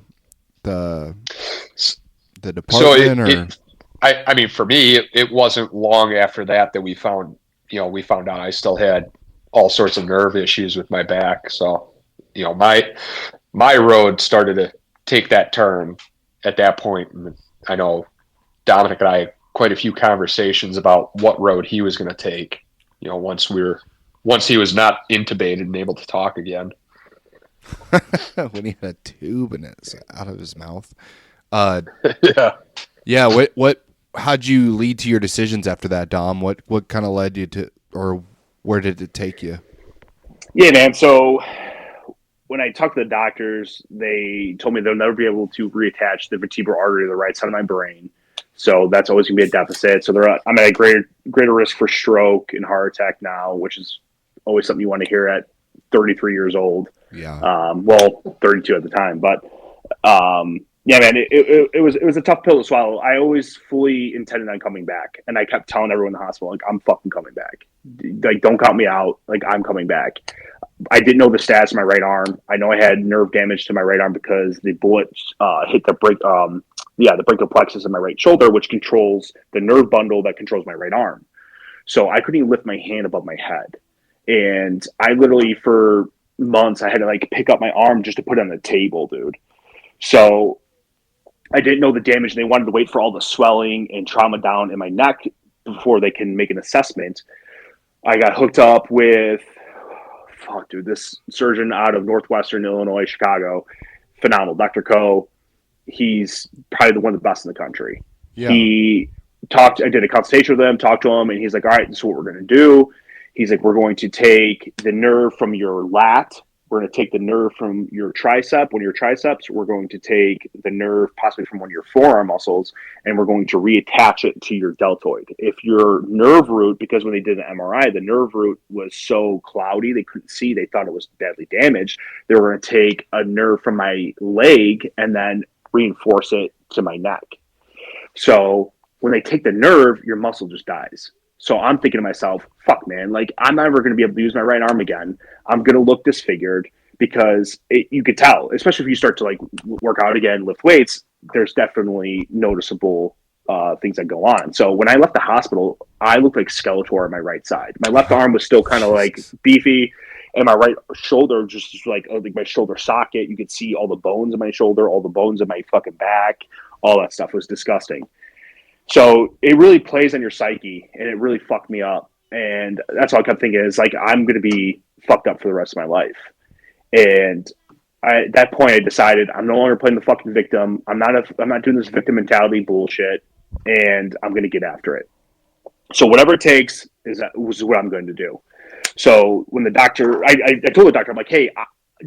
department?
I mean, for me, it wasn't long after that we found out I still had all sorts of nerve issues with my back. So, my road started to take that turn at that point. And I know Dominic and I had quite a few conversations about what road he was going to take, once he was not intubated and able to talk again.
When he had a tube out of his mouth.
Yeah.
Yeah. How'd you lead to your decisions after that, Dom? What kind of led you to, or where did it take you?
Yeah, man. So when I talked to the doctors, they told me they'll never be able to reattach the vertebral artery to the right side of my brain. So that's always going to be a deficit. So I'm at a greater risk for stroke and heart attack now, which is always something you want to hear at 33 years old.
Yeah.
32 at the time. But yeah, man, it was a tough pill to swallow. I always fully intended on coming back. And I kept telling everyone in the hospital, like, I'm fucking coming back. Like, don't count me out. Like, I'm coming back. I didn't know the status of my right arm. I know I had nerve damage to my right arm because the bullet hit the brachial plexus of my right shoulder, which controls the nerve bundle that controls my right arm. So I couldn't even lift my hand above my head. And I literally, for months, I had to like pick up my arm just to put it on the table, dude. So I didn't know the damage. They wanted to wait for all the swelling and trauma down in my neck before they can make an assessment. I got hooked up with this surgeon out of Northwestern Illinois, Chicago, phenomenal, Dr. Ko. He's probably one of the best in the country.
Yeah.
I did a consultation with him, talked to him, and he's like, all right, this is what we're going to do. He's like, we're going to take the nerve from your lat. We're going to take the nerve from your tricep, one of your triceps. We're going to take the nerve possibly from one of your forearm muscles, and we're going to reattach it to your deltoid. If your nerve root, because when they did an MRI, the nerve root was so cloudy, they couldn't see, they thought it was badly damaged. They were going to take a nerve from my leg and then reinforce it to my neck. So when they take the nerve, your muscle just dies. So I'm thinking to myself, fuck, man, like I'm never going to be able to use my right arm again. I'm going to look disfigured because you could tell, especially if you start to like work out again, lift weights, there's definitely noticeable things that go on. So when I left the hospital, I looked like Skeletor on my right side. My left arm was still kind of like beefy, and my right shoulder just like my shoulder socket. You could see all the bones in my shoulder, all the bones in my fucking back. All that stuff was disgusting. So it really plays on your psyche, and it really fucked me up. And that's all I kept thinking is like, I'm going to be fucked up for the rest of my life. And at that point, I decided I'm no longer playing the fucking victim. I'm not doing this victim mentality bullshit, and I'm going to get after it. So whatever it takes is what I'm going to do. So when the doctor, I told the doctor, I'm like, hey,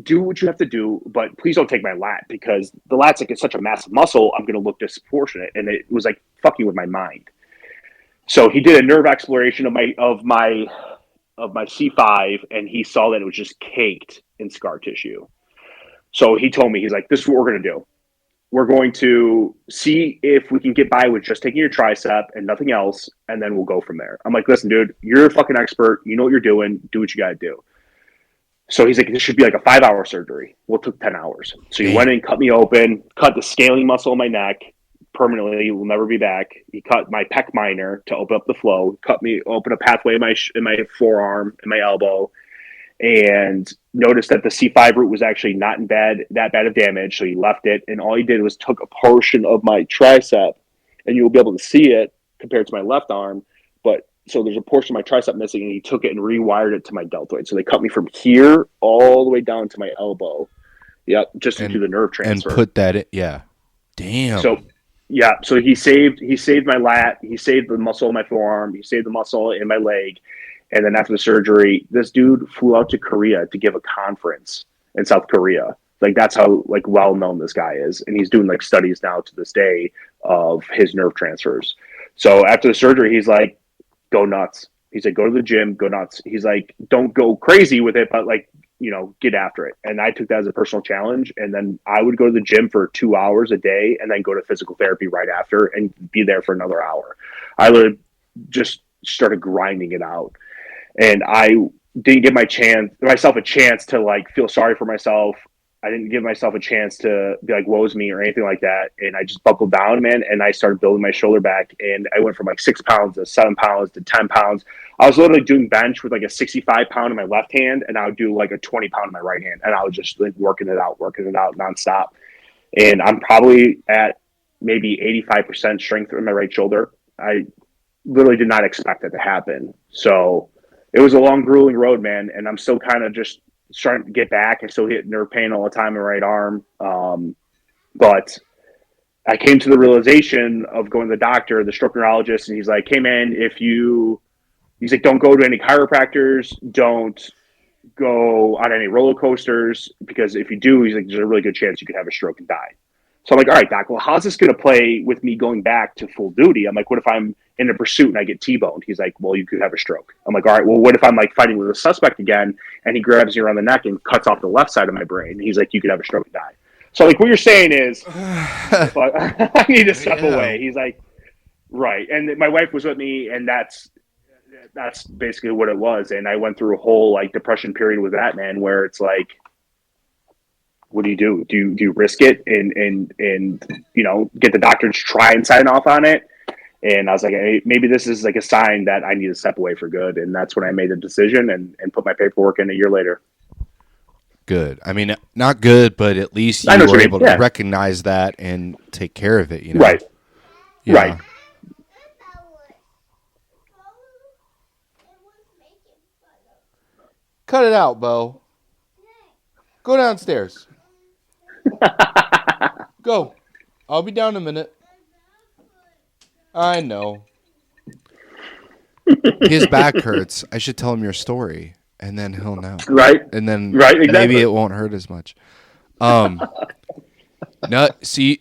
do what you have to do, but please don't take my lat, because the lat's like it's such a massive muscle. I'm going to look disproportionate, and it was like fucking with my mind. So he did a nerve exploration of my C5, and he saw that it was just caked in scar tissue. So he told me, he's like, this is what we're going to do. We're going to see if we can get by with just taking your tricep and nothing else, and then we'll go from there. I'm like, listen, dude, you're a fucking expert. You know what you're doing. Do what you got to do. So he's like, this should be like a 5-hour surgery. Well, it took 10 hours. So he went in, cut me open, cut the scaling muscle in my neck permanently. It will never be back. He cut my pec minor to open up the flow, open a pathway in my forearm and my elbow, and noticed that the C5 root was actually not in that bad of damage. So he left it, and all he did was took a portion of my tricep, and you'll be able to see it compared to my left arm. But so there's a portion of my tricep missing, and he took it and rewired it to my deltoid. So they cut me from here all the way down to my elbow. Yep, just to do the nerve transfer.
And put that in, yeah. Damn.
So yeah, so he saved my lat, he saved the muscle in my forearm, he saved the muscle in my leg. And then after the surgery, this dude flew out to Korea to give a conference in South Korea. Like that's how like well known this guy is, and he's doing like studies now to this day of his nerve transfers. So after the surgery, he's like, go nuts. He's like, go to the gym, go nuts. He's like, don't go crazy with it, but like, get after it. And I took that as a personal challenge. And then I would go to the gym for 2 hours a day and then go to physical therapy right after and be there for another hour. I would just started grinding it out. And I didn't give myself a chance to like feel sorry for myself. I didn't give myself a chance to be like, woe's me or anything like that. And I just buckled down, man. And I started building my shoulder back. And I went from like 6 pounds to 7 pounds to 10 pounds. I was literally doing bench with like a 65 pound in my left hand. And I would do like a 20 pound in my right hand. And I was just like working it out nonstop. And I'm probably at maybe 85% strength in my right shoulder. I literally did not expect that to happen. So it was a long, grueling road, man. And I'm still kind of just starting to get back. I still get nerve pain all the time in my right arm. But I came to the realization of going to the doctor, the stroke neurologist, and he's like, hey, man, he's like, don't go to any chiropractors. Don't go on any roller coasters, because if you do, he's like, there's a really good chance you could have a stroke and die. So I'm like, all right, doc, well, how's this going to play with me going back to full duty? I'm like, what if I'm in a pursuit and I get T-boned? He's like, well, you could have a stroke. I'm like, all right, well, what if I'm like fighting with a suspect again and he grabs me around the neck and cuts off the left side of my brain? He's like, you could have a stroke and die. So like what you're saying is I need to step away. He's like, right. And my wife was with me, and that's basically what it was. And I went through a whole like depression period with that, man, where it's like, what do you do? Do you risk it and get the doctor to try and sign off on it? And I was like, hey, maybe this is like a sign that I need to step away for good. And that's when I made the decision and put my paperwork in a year later.
Good. I mean, not good, but at least you were able to recognize that and take care of it.
Right. Yeah. Right.
Cut it out, Bo. Go downstairs. Go. I'll be down in a minute. I know. His back hurts. I should tell him your story, and then he'll know. Right. And then exactly. Maybe it won't hurt as much. No, see,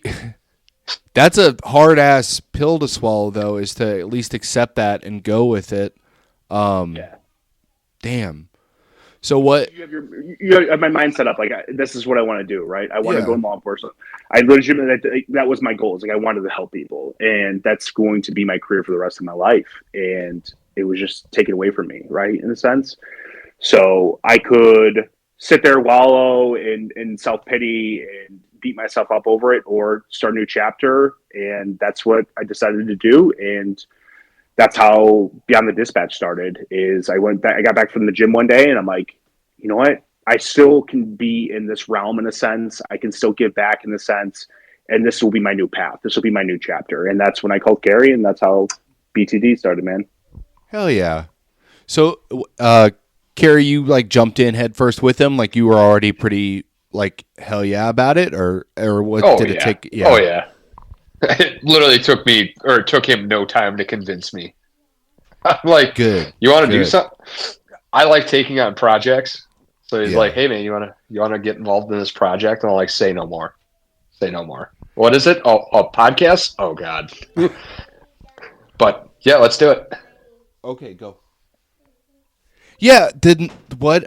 that's a hard-ass pill to swallow, though, is to at least accept that and go with it. Yeah. Damn. So what?
You have my mind set up like this is what I want to do, right? I want to
Yeah.
go in law enforcement. I legitimately that was my goal. It's like I wanted to help people, and that's going to be my career for the rest of my life. And it was just taken away from me, right? In a sense, so I could sit there, wallow in self pity, and beat myself up over it, or start a new chapter. And that's what I decided to do. And that's how Beyond the Dispatch started. Is I went back, I got back from the gym one day, and I'm like, you know what? I still can be in this realm in a sense. I can still give back in a sense, and this will be my new path. This will be my new chapter, and that's when I called Carey, and that's how BTD started, man.
Hell yeah. So, Carey, you like jumped in head first with him, like you were already pretty like hell yeah about it, or what
Oh
did it
yeah.
take? Yeah.
Oh yeah. It literally took him no time to convince me. I'm like,
Good.
you want to do
Good.
something? I like taking on projects. So he's
Yeah.
like, hey man, you wanna get involved in this project? And I'm like, say no more. Say no more. What is it? Oh, a podcast? Oh God. But yeah, let's do it.
Okay, go. Yeah. Didn't what?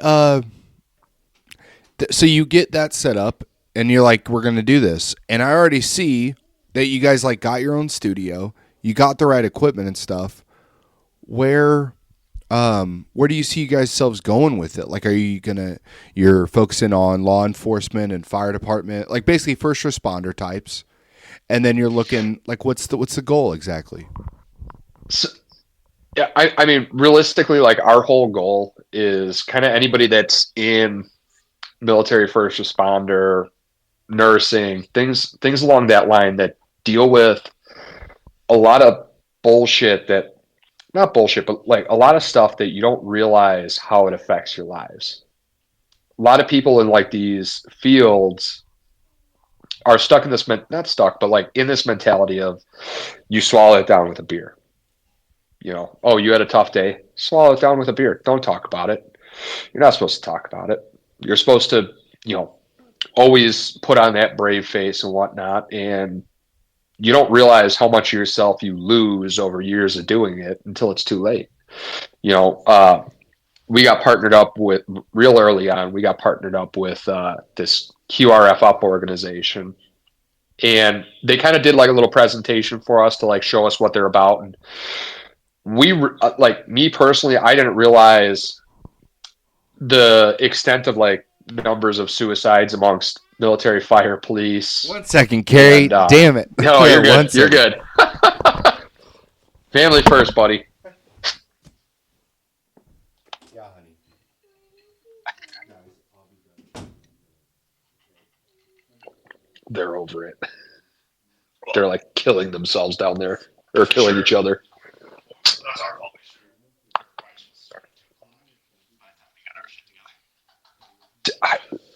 So you get that set up, and you're like, we're gonna do this, and I already see that you guys like got your own studio, you got the right equipment and stuff. Where do you see you guys selves going with it? Like, you're focusing on law enforcement and fire department, like basically first responder types, and then you're looking like, what's the goal exactly?
So, yeah, I mean, realistically, like our whole goal is kind of anybody that's in military first responder, nursing, things along that line that deal with a lot of bullshit that not bullshit, but like a lot of stuff that you don't realize how it affects your lives. A lot of people in like these fields are stuck in this not stuck, but like in this mentality of you swallow it down with a beer. You know, oh, you had a tough day, swallow it down with a beer. Don't talk about it. You're not supposed to talk about it. You're supposed to, always put on that brave face and whatnot. And you don't realize how much of yourself you lose over years of doing it until it's too late. You know, we got partnered up with real early on. We got partnered up with this QRF Up organization, and they kind of did like a little presentation for us to like show us what they're about. And we like me personally, I didn't realize the extent of like numbers of suicides amongst military, fire, police.
1 second, Carey. Damn it.
No, you're good. You're good. Family first, buddy.
Yeah, honey.
They're over it. They're like killing themselves down there or killing each other.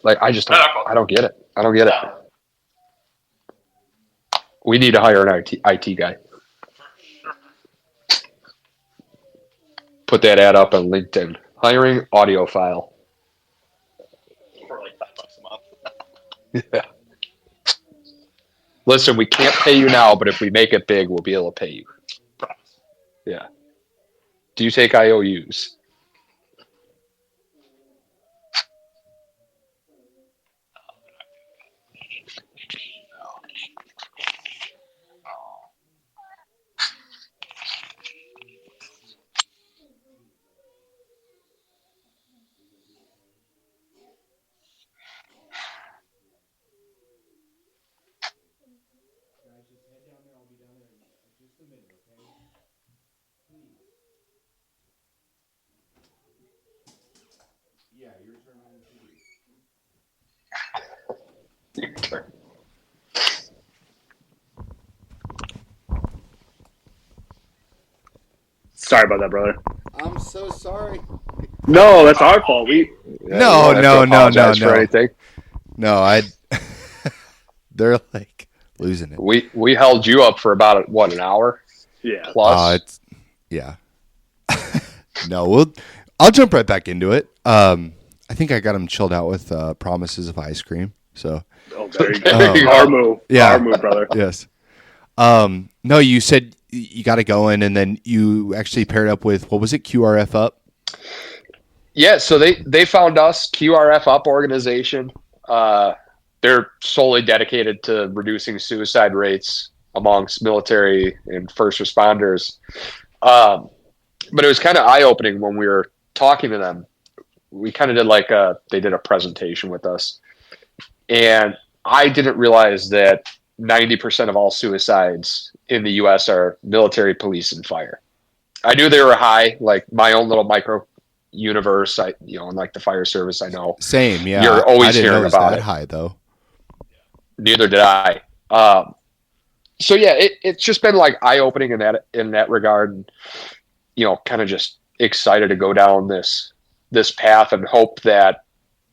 I don't get it. I don't get it. We need to hire an IT guy. Put that ad up on LinkedIn. Hiring audiophile.
For like $5 a month.
Yeah. Listen, we can't pay you now, but if we make it big, we'll be able to pay you.
Promise.
Yeah. Do you take IOUs?
Yeah, your turn on the TV.
Your turn.
Sorry about that, brother.
I'm so sorry.
No, that's our fault.
Yeah,
No,
you don't have to apologize for anything.
No, they're like losing it.
We held you up for about an hour
Yeah.
plus.
Yeah. No, I'll jump right back into it. I think I got him chilled out with promises of ice cream. So
Oh, there you
There you
go.
go.
Our move.
Yeah.
Our move, brother.
yes. No, you said you got it going, and then you actually paired up with what was it? QRF Up.
Yeah, so they found us, QRF Up organization. They're solely dedicated to reducing suicide rates amongst military and first responders. But it was kind of eye-opening when we were talking to them. We kind of did they did a presentation with us. And I didn't realize that 90% of all suicides in the U.S. are military, police, and fire. I knew they were high, like my own little micro universe. In like the fire service, I know.
Same, yeah.
You're always
I didn't know
hearing
it was
about
that
it.
high though.
Neither did I. So yeah, it's just been like eye opening in that regard. And, kind of just excited to go down this path and hope that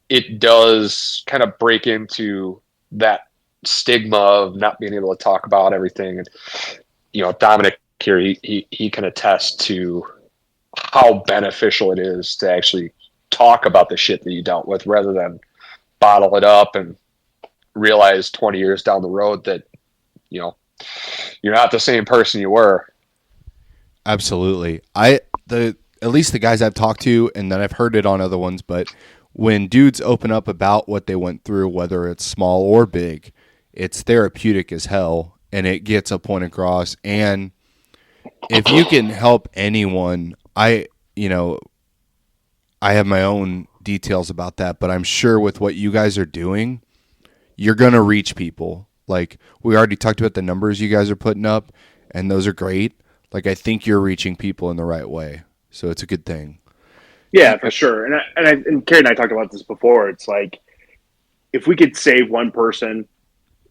it does kind of break into that stigma of not being able to talk about everything. And Dominic here, he can attest to how beneficial it is to actually talk about the shit that you dealt with rather than bottle it up and realize 20 years down the road that you're not the same person you were.
Absolutely. At least the guys I've talked to, and then I've heard it on other ones, but when dudes open up about what they went through, whether it's small or big, it's therapeutic as hell, and it gets a point across. And if you can help anyone, I have my own details about that, but I'm sure with what you guys are doing, you're going to reach people. Like, we already talked about the numbers you guys are putting up, and those are great. Like, I think you're reaching people in the right way. So it's a good thing.
Yeah, for sure. And Carey and I talked about this before. It's like, if we could save one person,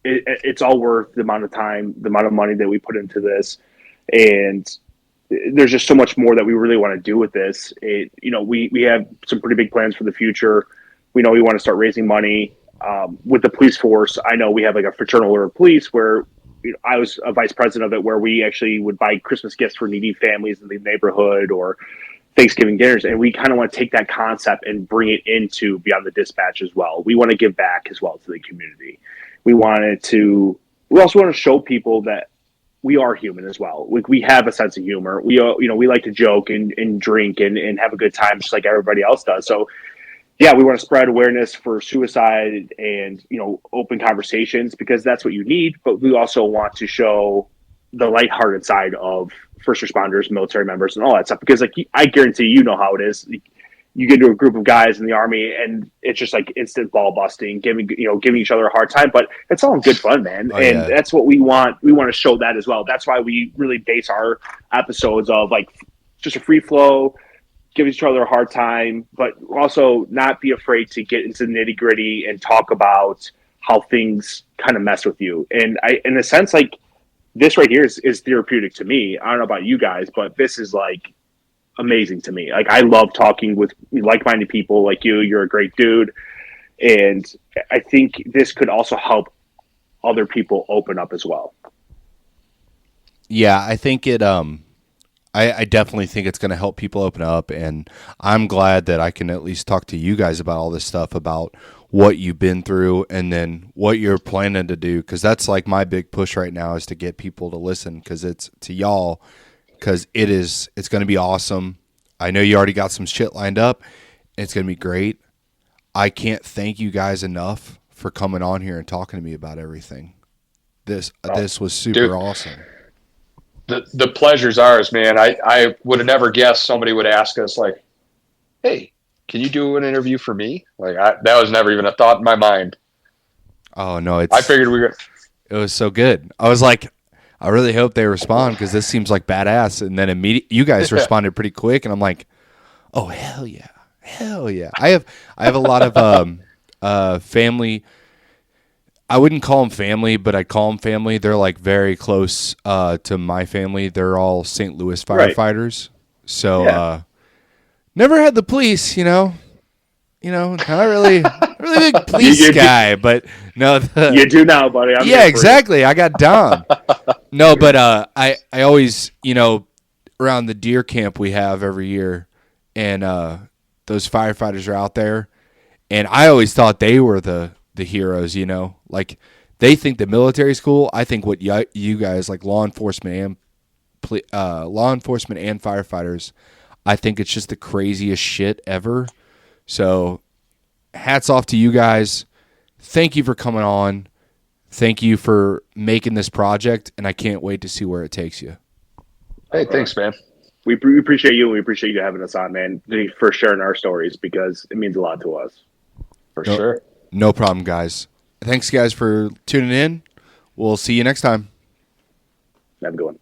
it's all worth the amount of time, the amount of money that we put into this. And there's just so much more that we really want to do with this. We have some pretty big plans for the future. We know we want to start raising money with the police force. I know we have like a fraternal order of police where I was a vice president of it, where we actually would buy Christmas gifts for needy families in the neighborhood or Thanksgiving dinners. And we kind of want to take that concept and bring it into Beyond the Dispatch as well. We want to give back as well to the community. We also want to show people that we are human as well. We have a sense of humor. We like to joke and drink and have a good time just like everybody else does. So yeah, we want to spread awareness for suicide and, open conversations, because that's what you need. But we also want to show the lighthearted side of first responders, military members, and all that stuff. Because I guarantee you know how it is. You get into a group of guys in the Army and it's just like instant ball busting, giving each other a hard time, but it's all in good fun, man. That's what we want. We want to show that as well. That's why we really base our episodes of like just a free flow, give each other a hard time, but also not be afraid to get into the nitty gritty and talk about how things kind of mess with you. And in a sense, like this right here is therapeutic to me. I don't know about you guys, but this is like amazing to me. Like, I love talking with like-minded people like you. You're a great dude. And I think this could also help other people open up as well.
Yeah, I think it, I definitely think it's going to help people open up, and I'm glad that I can at least talk to you guys about all this stuff, about what you've been through and then what you're planning to do, because that's like my big push right now, is to get people to listen, because it's to y'all, because it's going to be awesome. I know you already got some shit lined up. It's going to be great. I can't thank you guys enough for coming on here and talking to me about everything. This was super awesome.
The pleasure's ours, man. I would have never guessed somebody would ask us like, hey, can you do an interview for me? Like, that was never even a thought in my mind.
Oh, no.
I figured
it was so good. I was like, I really hope they respond, because this seems like badass. And then you guys responded pretty quick, and I'm like, oh, hell yeah. Hell yeah. I have a lot of family. I wouldn't call them family, but I call them family. They're like very close to my family. They're all St. Louis firefighters. Right. So never had the police, not really big police guy, but no.
You do now, buddy.
Yeah, exactly. I got Dom. No, but I always, around the deer camp we have every year, and those firefighters are out there, and I always thought they were the heroes, like they think the military's cool. I think what you guys, like law enforcement and firefighters, I think it's just the craziest shit ever. So hats off to you guys. Thank you for coming on. Thank you for making this project, and I can't wait to see where it takes you.
Hey, thanks, man.
We appreciate you, and we appreciate you having us on, man, for sharing our stories because it means a lot to us.
For sure.
No problem, guys. Thanks, guys, for tuning in. We'll see you next time.
Have a good one.